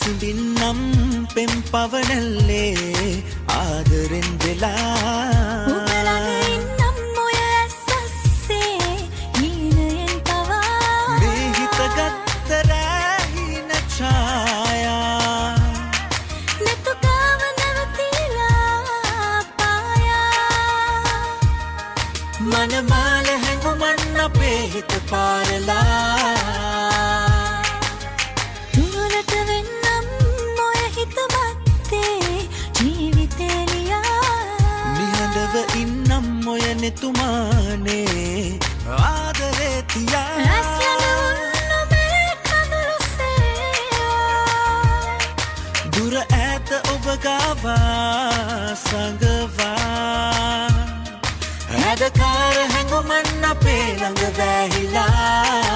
සිඳින්නම් පෙම් පවනල්ලේ ආදරෙන් වෙලා मनमाल हैंगुमन අපේ හිත පාරලා දුරට වෙන්නම් ඔය හිත මැත්තේ ජීවිතේ ලියා නිහඬව ඉන්නම් ඔය නෙතුමානේ ආදරේ තියා දුර ඈත ඔබ ගාවා සංගවා ඇදකාර හැඟුමන් අපේ ළඟ වැහිලා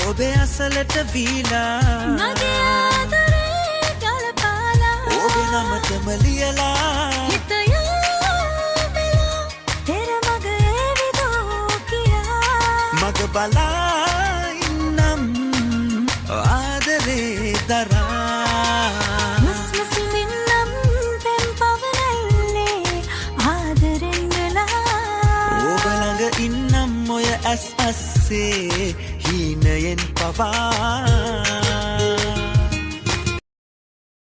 ඔබේ අසලට වීලා මගේ ආදරේ ගලපාලා ඔබේ නමටම ලියලා හිත යොමලා තෙර මග එවිදෝ කියා මග බලා ඉන්නම් ආදරේ දරා මුස්මුසින්නම් පෙම් පවනල්ලේ ආදරෙන් වෙලා ඔබ ළඟ ඉන්නම් ඔය ඇස් අස්සේ හීනයෙන් පවා